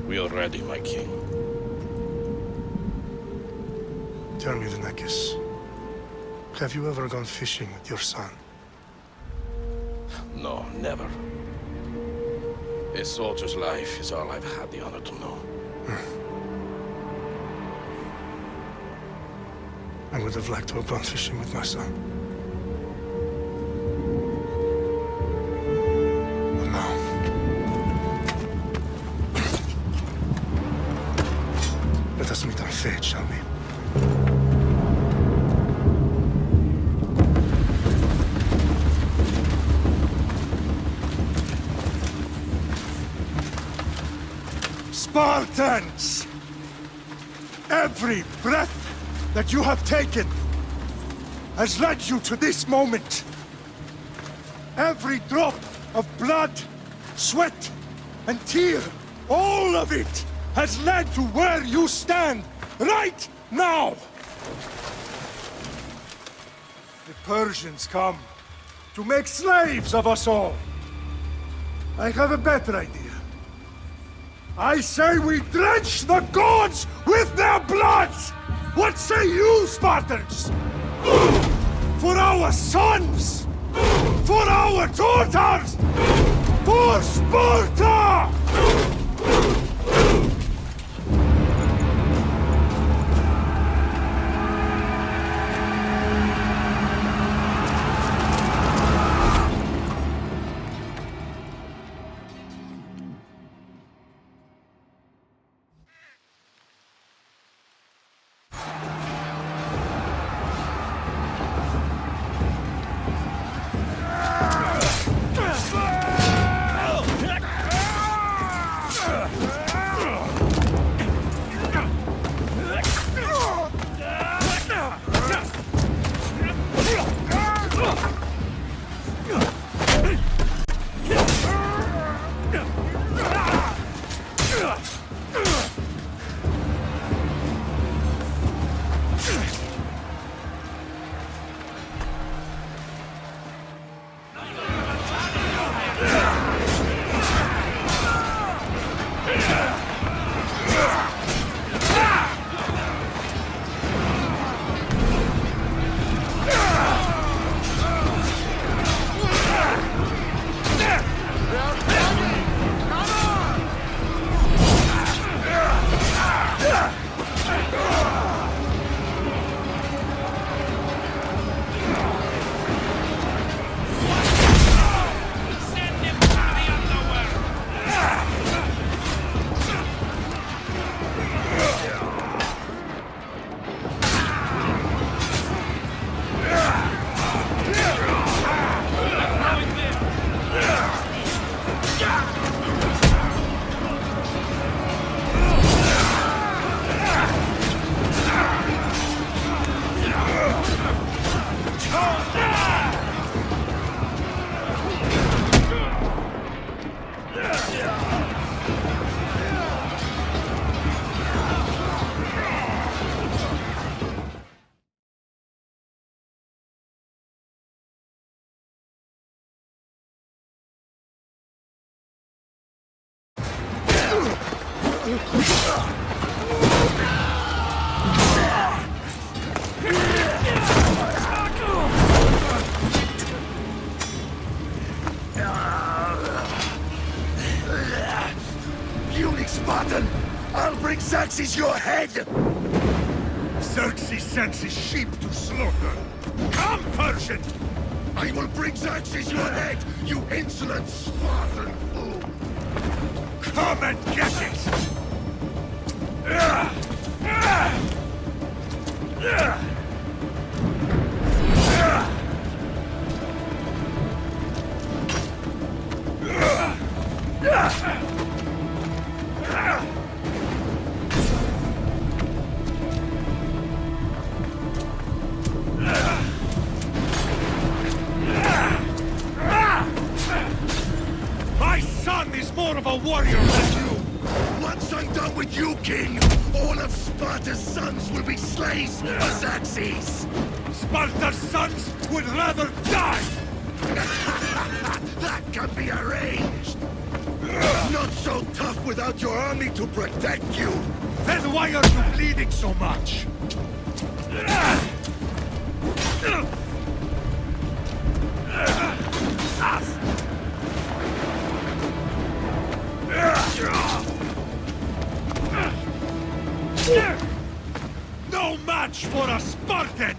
We are ready, my king. Tell me, Leonidas, have you ever gone fishing with your son? No, never. A soldier's life is all I've had the honor to know. I would have liked to have gone fishing with my son. But no. Let us meet our fate, shall we? Spartans! Every breath that you have taken has led you to this moment. Every drop of blood, sweat, and tear, all of it has led to where you stand right now. The Persians come to make slaves of us all. I have a better idea. I say we drench the gods with their blood! What say you, Spartans? For our sons! For our daughters! For Sparta! Spartan! I'll bring Xerxes your head! Xerxes sends his sheep to slaughter. Come, Persian! I will bring Xerxes your head, you insolent Spartan fool! Come and get it! My son is more of a warrior than you! Once I'm done with you, King, all of Sparta's sons will be slaves for Xerxes! Sparta's sons would rather die! That can be arranged! Not so tough without your army to protect you! Then why are you bleeding so much? No match for a Spartan!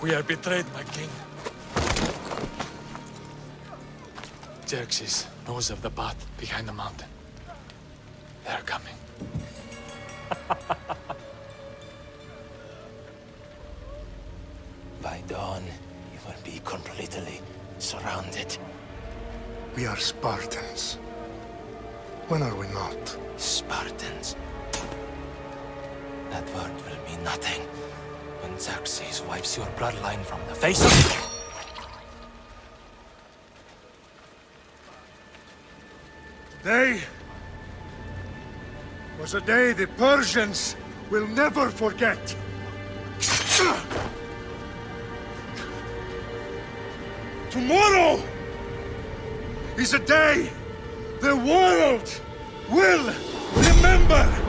We are betrayed, my king. Xerxes knows of the path behind the mountain. They are coming. By dawn, you will be completely surrounded. We are Spartans. When are we not? Spartans. That word will mean nothing when Xerxes wipes your bloodline from the face of... Today was a day the Persians will never forget. Tomorrow is a day the world will remember.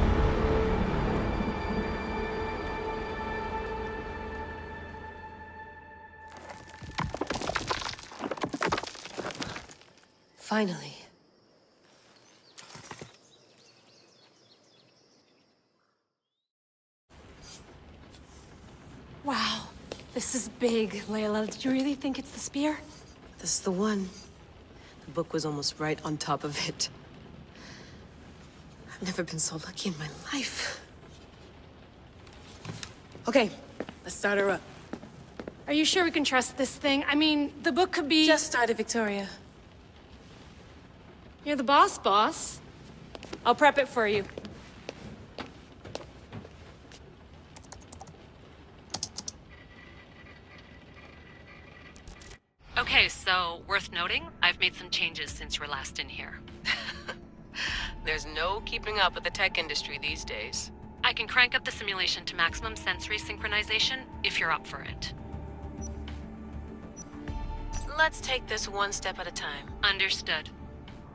Finally. Wow, this is big, Layla. Did you really think it's the spear? This is the one. The book was almost right on top of it. I've never been so lucky in my life. Okay, let's start her up. Are you sure we can trust this thing? I mean, the book could be... Just started, Victoria. You're the boss. I'll prep it for you. Okay, so worth noting, I've made some changes since you were last in here. There's no keeping up with the tech industry these days. I can crank up the simulation to maximum sensory synchronization if you're up for it. Let's take this one step at a time. Understood.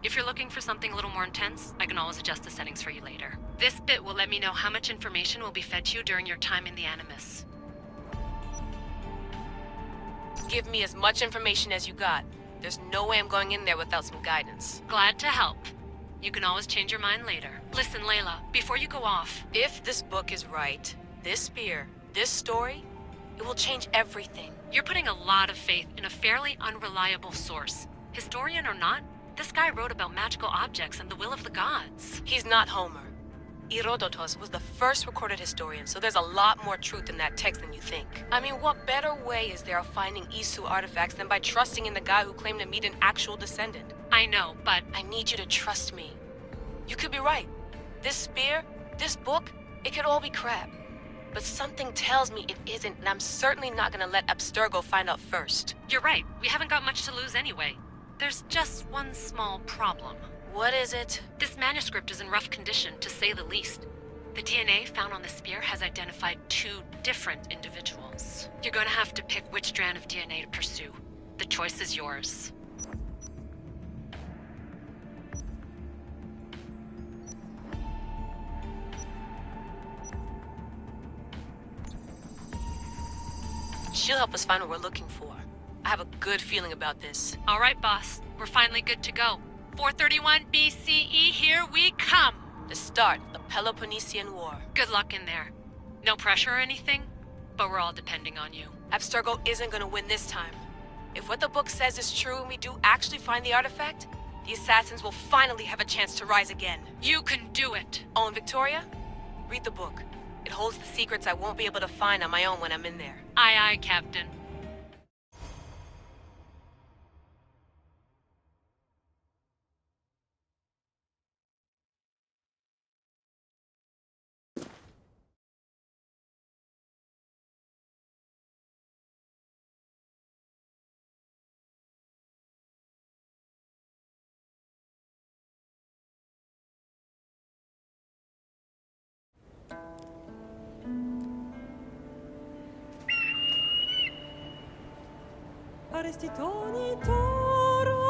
If you're looking for something a little more intense, I can always adjust the settings for you later. This bit will let me know how much information will be fed to you during your time in the Animus. Give me as much information as you got. There's no way I'm going in there without some guidance. Glad to help. You can always change your mind later. Listen, Layla, before you go off... If this book is right, this spear, this story, it will change everything. You're putting a lot of faith in a fairly unreliable source. Historian or not, this guy wrote about magical objects and the will of the gods. He's not Homer. Herodotus was the first recorded historian, so there's a lot more truth in that text than you think. I mean, what better way is there of finding Isu artifacts than by trusting in the guy who claimed to meet an actual descendant? I know, but... I need you to trust me. You could be right. This spear, this book, it could all be crap. But something tells me it isn't, and I'm certainly not gonna let Abstergo find out first. You're right. We haven't got much to lose anyway. There's just one small problem. What is it? This manuscript is in rough condition, to say the least. The DNA found on the spear has identified 2 different individuals. You're gonna have to pick which strand of DNA to pursue. The choice is yours. She'll help us find what we're looking for. I have a good feeling about this. All right, boss. We're finally good to go. 431 BCE, here we come! The start of the Peloponnesian War. Good luck in there. No pressure or anything, but we're all depending on you. Abstergo isn't gonna win this time. If what the book says is true and we do actually find the artifact, the assassins will finally have a chance to rise again. You can do it! Oh, and Victoria? Read the book. It holds the secrets I won't be able to find on my own when I'm in there. Aye, aye, Captain. faresti toni toro,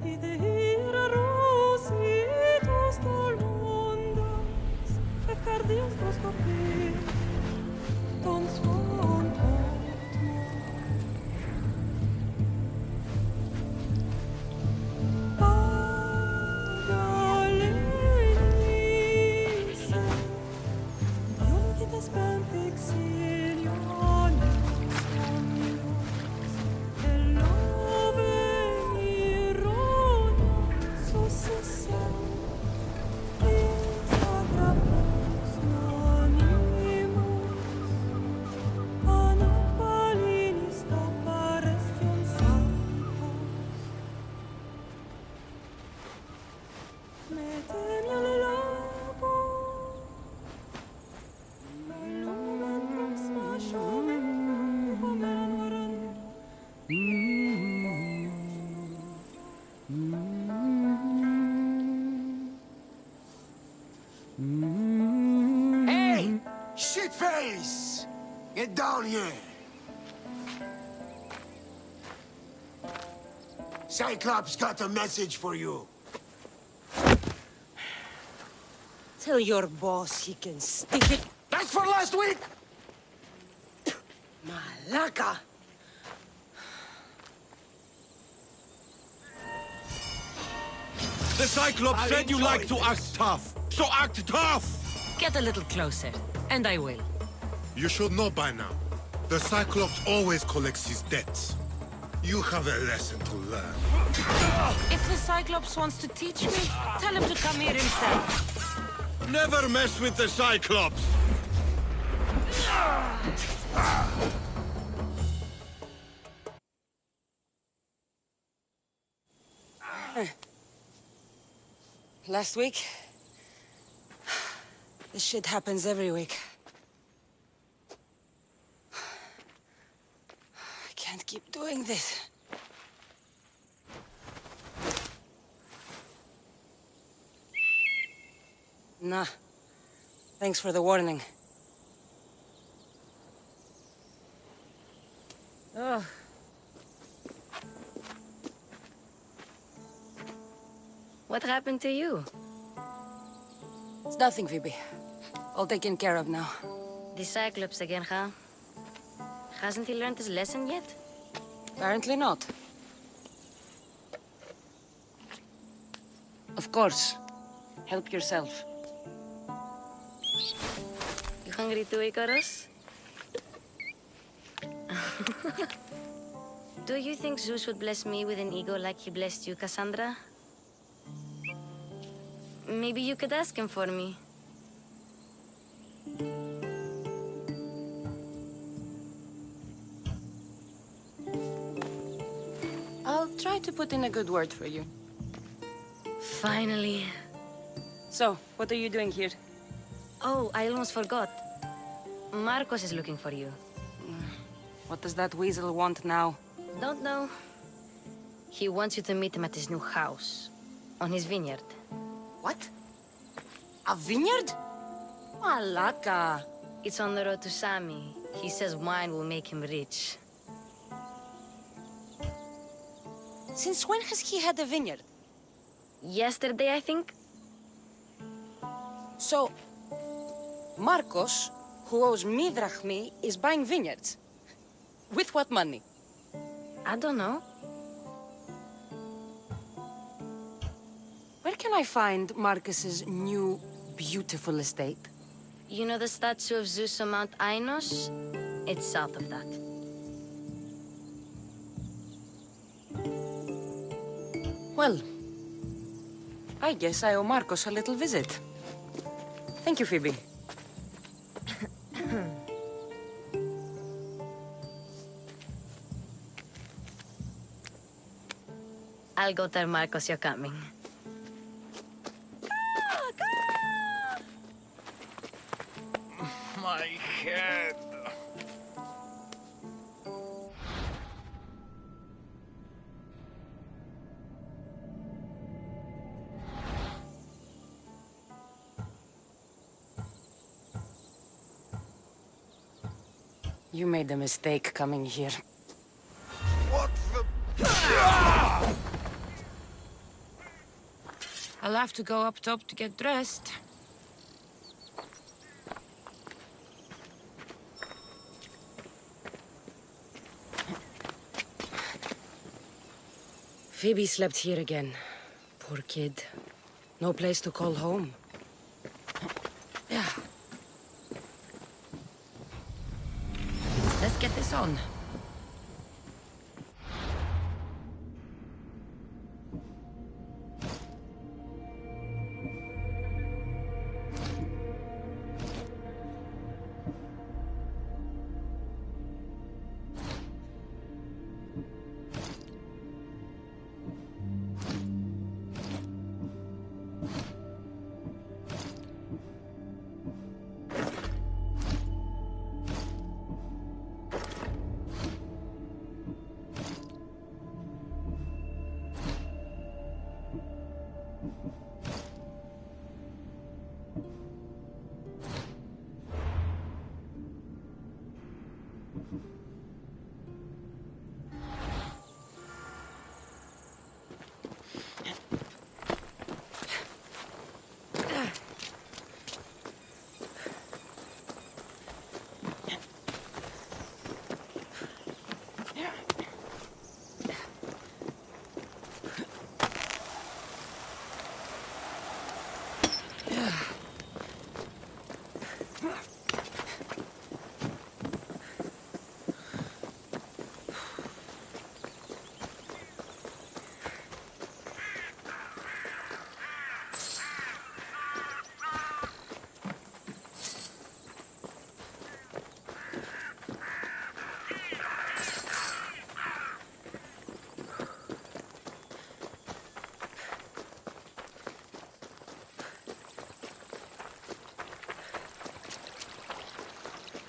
i de hira rositos tolmondas, efkardios dos kopir, ton svon portmo. Pagalenice, yon kitas pempixilionis ondos, elove ironia successem, Instagramos nonimos, anapalinis taparestion sampos. Metemi alle lago, lumen proxima shove, omeran varandra. Hey! Shitface! Get down here! Cyclops got a message for you. Tell your boss he can stick it. That's for last week! Malaka! The Cyclops said you like to act tough, so act tough! Get a little closer, and I will. You should know by now. The Cyclops always collects his debts. You have a lesson to learn. If the Cyclops wants to teach me, tell him to come here himself. Never mess with the Cyclops! Last week? This shit happens every week. I can't keep doing this. Nah. Thanks for the warning. Oh. What happened to you? It's nothing, Phoebe. All taken care of now. The Cyclops again, huh? Hasn't he learned his lesson yet? Apparently not. Of course. Help yourself. You hungry too, Icarus? Do you think Zeus would bless me with an ego like he blessed you, Kassandra? Maybe you could ask him for me. I'll try to put in a good word for you. Finally. So, what are you doing here? Oh, I almost forgot. Marcos is looking for you. What does that weasel want now? Don't know. He wants you to meet him at his new house. On his vineyard. What? A vineyard? Malaka. It's on the road to Sami. He says wine will make him rich. Since when has he had a vineyard? Yesterday, I think? So, Marcos, who owes me drachmi, is buying vineyards. With what money? I don't know. Where can I find Marcus's new, beautiful estate? You know the statue of Zeus on Mount Ainos? It's south of that. Well, I guess I owe Marcos a little visit. Thank you, Phoebe. I'll go tell Marcos you're coming. My head. You made a mistake coming here. What the... I'll have to go up top to get dressed. Phoebe slept here again. Poor kid. No place to call home. Yeah. Let's get this on.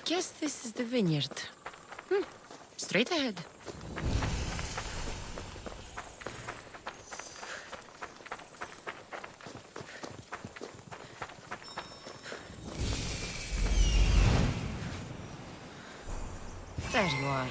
Guess this is the vineyard. Straight ahead. There you are.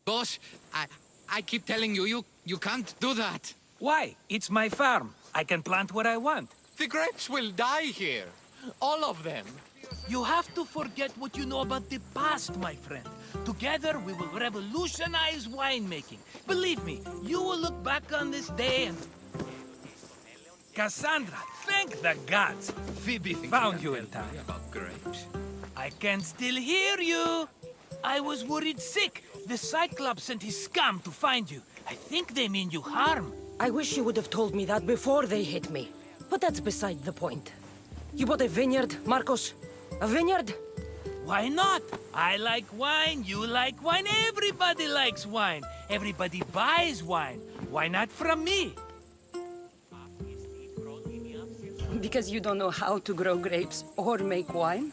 Boss, I keep telling you, you can't do that. Why? It's my farm. I can plant what I want. The grapes will die here. All of them. You have to forget what you know about the past, my friend. Together, we will revolutionize winemaking. Believe me, you will look back on this day and... Kassandra, thank the gods! Phoebe found you in time. About grapes. I can still hear you! I was worried sick. The Cyclops sent his scum to find you. I think they mean you harm. I wish you would have told me that before they hit me. But that's beside the point. You bought a vineyard, Marcos? A vineyard? Why not? I like wine, you like wine, everybody likes wine. Everybody buys wine. Why not from me? Because you don't know how to grow grapes or make wine?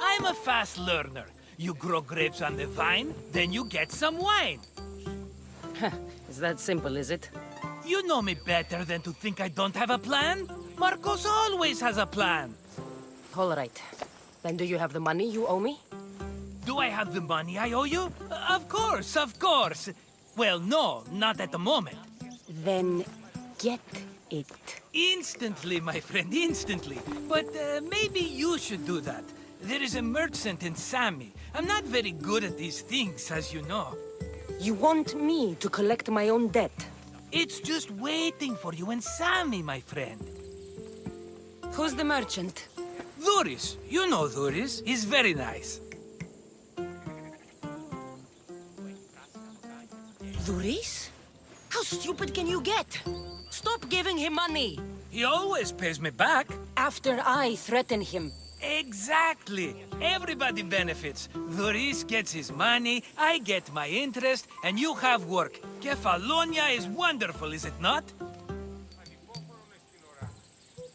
I'm a fast learner. You grow grapes on the vine, then you get some wine. Is that simple, is it? You know me better than to think I don't have a plan. Marcos always has a plan. All right. Then do you have the money you owe me? Do I have the money I owe you? Of course, of course. Well, no, not at the moment. Then get it. Instantly, my friend, instantly. But maybe you should do that. There is a merchant in Sammy. I'm not very good at these things, as you know. You want me to collect my own debt? It's just waiting for you and Sammy, my friend. Who's the merchant? Dhuris. You know Dhuris. He's very nice. Dhuris? How stupid can you get? Stop giving him money! He always pays me back. After I threaten him. Exactly. Everybody benefits. Dhuris gets his money, I get my interest, and you have work. Kefalonia is wonderful, is it not?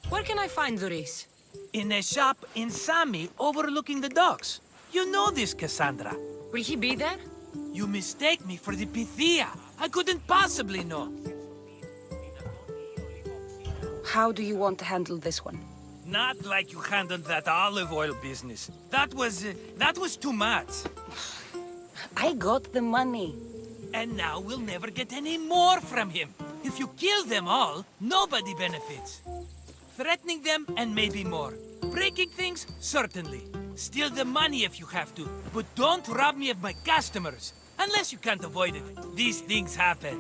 Where can I find Dhuris? In a shop in Sami, overlooking the docks. You know this, Kassandra. Will he be there? You mistake me for the Pythia. I couldn't possibly know. How do you want to handle this one? Not like you handled that olive oil business. That was too much. I got the money. And now we'll never get any more from him. If you kill them all, nobody benefits. Threatening them, and maybe more. Breaking things, certainly. Steal the money if you have to, but don't rob me of my customers. Unless you can't avoid it. These things happen.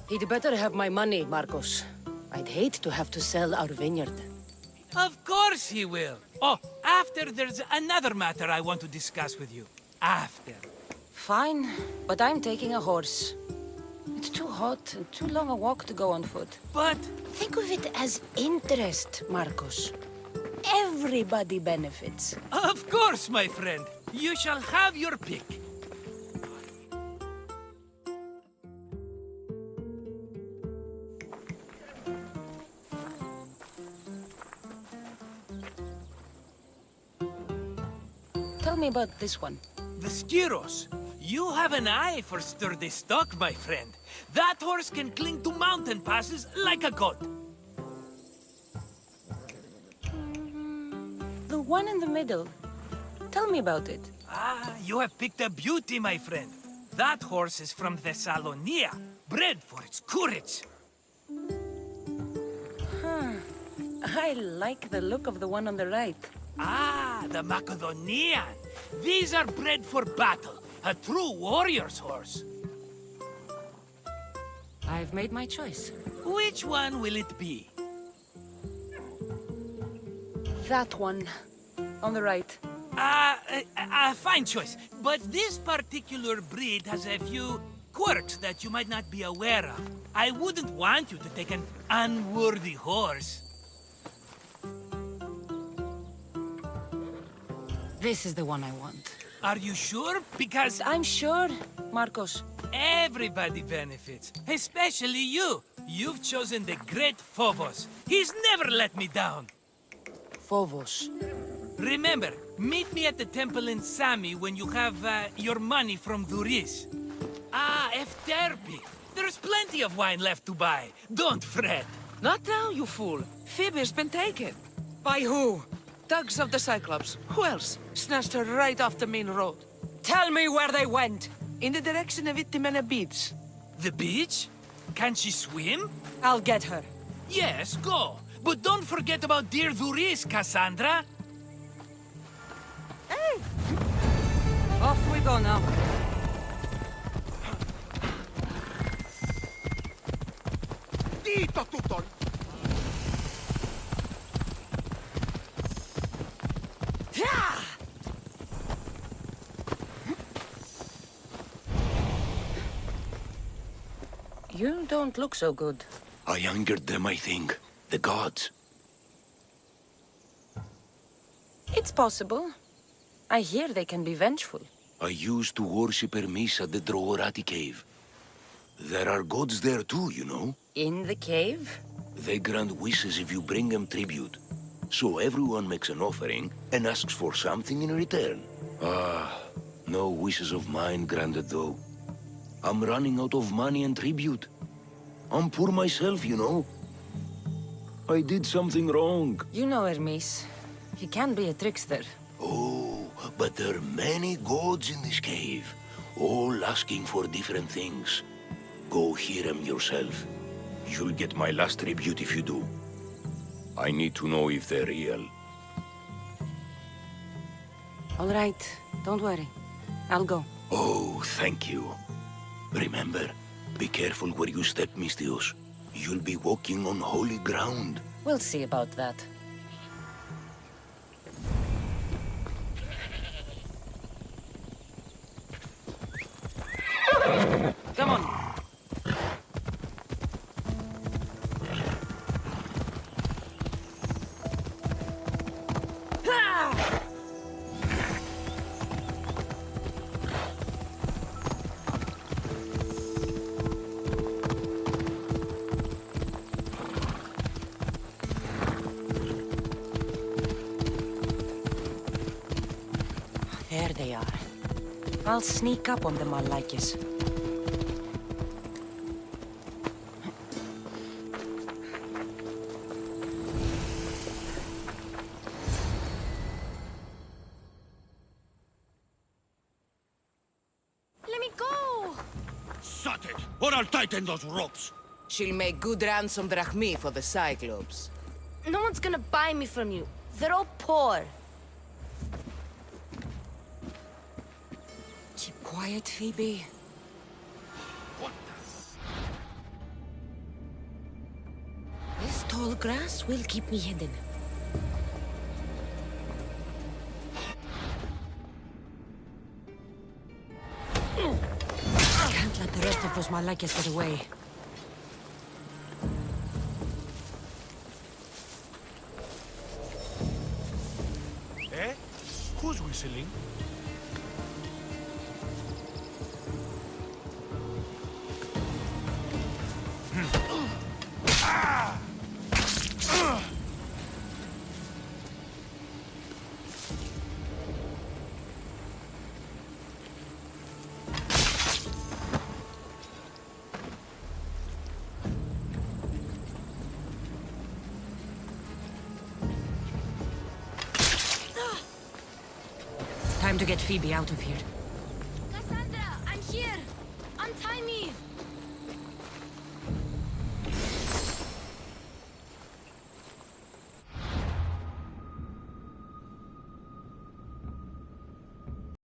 He'd better have my money, Marcos. I'd hate to have to sell our vineyard. Of course he will. Oh, after there's another matter I want to discuss with you. After. Fine, but I'm taking a horse. It's too hot and too long a walk to go on foot. But... think of it as interest, Marcos. Everybody benefits. Of course, my friend. You shall have your pick. Tell me about this one. The Skiros. You have an eye for sturdy stock, my friend. That horse can cling to mountain passes like a goat. The one in the middle. Tell me about it. Ah, you have picked a beauty, my friend. That horse is from Thessalonia, bred for its courage. I like the look of the one on the right. Ah, the Macedonian. These are bred for battle. A true warrior's horse. I've made my choice. Which one will it be? That one. On the right. Fine choice. But this particular breed has a few quirks that you might not be aware of. I wouldn't want you to take an unworthy horse. This is the one I want. Are you sure? Because... I'm sure, Marcos. everybody benefits. Especially you. You've chosen the great Phobos. He's never let me down. Phobos. Remember, meet me at the temple in Sami when you have your money from Dhuris. Ah, Efterpi. There's plenty of wine left to buy. Don't fret. Not now, you fool. Phoebe's been taken. By who? Thugs of the Cyclops. Who else? Snatched her right off the main road. Tell me where they went. In the direction of Itimena Beach. The beach? Can she swim? I'll get her. Yes, go. But don't forget about dear Dhuris, Kassandra. Hey! Off we go now. Dito tutto! You don't look so good. I angered them, I think. The gods. It's possible. I hear they can be vengeful. I used to worship Hermes at the Droorati cave. There are gods there too, you know. In the cave? They grant wishes if you bring them tribute. So everyone makes an offering and asks for something in return. Ah, no wishes of mine granted though. I'm running out of money and tribute. I'm poor myself, you know. I did something wrong. You know Hermes. He can be a trickster. Oh, but there are many gods in this cave, all asking for different things. Go hear them yourself. You'll get my last tribute if you do. I need to know if they're real. All right, don't worry. I'll go. Oh, thank you. Remember, be careful where you step, Mistios. You'll be walking on holy ground. We'll see about that. Come on. There they are. I'll sneak up on them, Malakis. Let me go! Shut it, or I'll tighten those ropes. She'll make good ransom drachmi for the Cyclops. No one's gonna buy me from you. They're all poor. Keep quiet, Phoebe. This tall grass will keep me hidden. Can't let the rest of those Malakas get away. Eh? Who's whistling? Time to get Phoebe out of here.